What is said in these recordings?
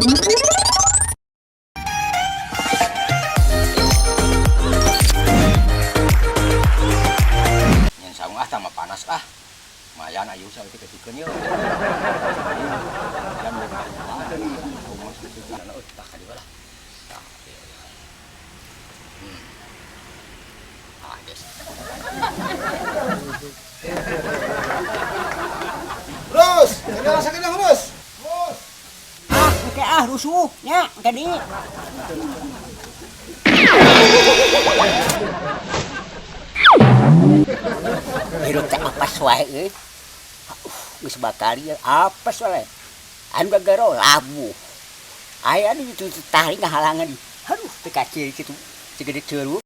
Nyen saung tambah panas lumayan ayu saya dikasihkeun yeuh. Jam umur sekitar tak ka dibalah. Yes. Terus, kena sakit dah terus. Terus. Kayak rusuh nya tadi. Hirup teh apa wae euy. Geus bakal ieu apa wae. Anu gagaro labu. Aya di itu tarik ngahalangan. Aduh, teu kacil kitu. Segede ceureuh.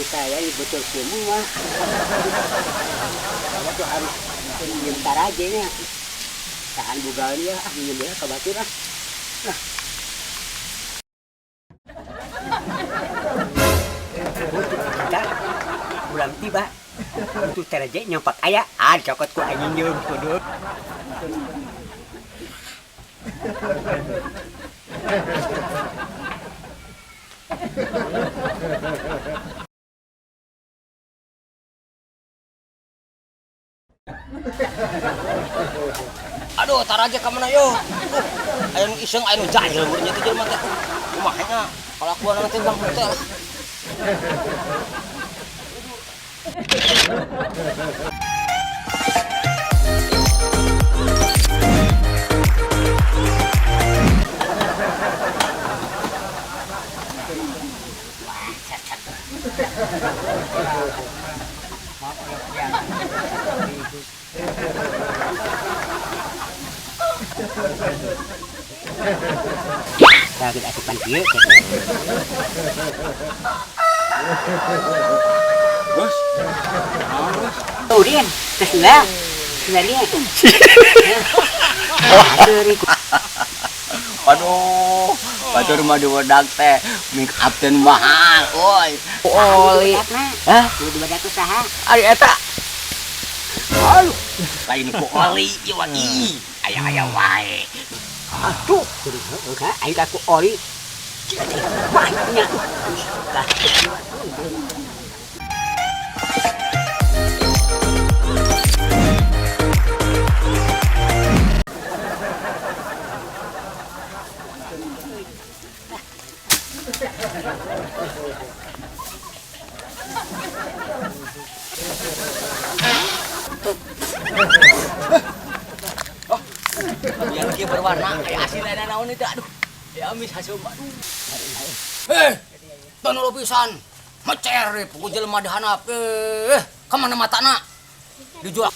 Saya betul semua. Saya tuh harus bentar aja nya. Tahan bugalnya, minum ya kebatur Nah. Kita ulang tiba. Untuk teraje nyampak aya, cokot ku anjing jeung kudu. Aduh, tar aja ka mana yo. Aya nu iseng, aya nu jahil urang teh jelema teh. Kumaha nya kalakuan teh bang teh. Lagi asupan kieu. Bos. Oh, Din. Kesila. Sebenarnya. Aduh, batur mah diwedag teh make up teh mahal, oi. Oli. Hah? Kudu badak usaha. Ari eta. Aduh, lain ku oli ieu ih. Aya wae. Aduh, enggak, aing aku oli. Banyak. Biar kieu berwarna kayak asinna naon itu aduh. Ya amis hasum aduh. Tanu lo pisan. Mecer deh pokok jelema dihanap. Ka mana matana? Dijual.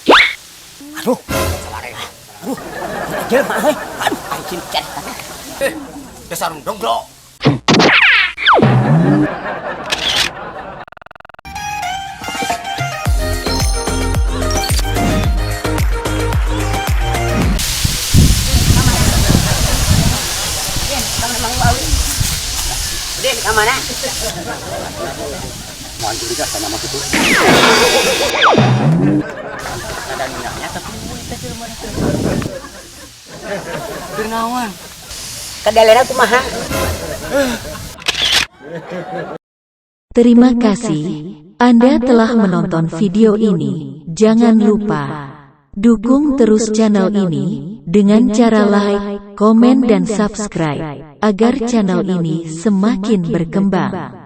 Aduh, sabareng. Aduh, jelema heuh. Aduh, anjing cer. Dasar donglo. Den, ka mana? Mohon diri ka sana mah kitu. Ada minyaknya tapi teh jelema teh. Bernawan. Kadalena kumaha? Terima kasih Anda telah menonton video ini. Jangan lupa dukung terus channel ini dengan cara like, komen dan subscribe agar channel ini semakin berkembang.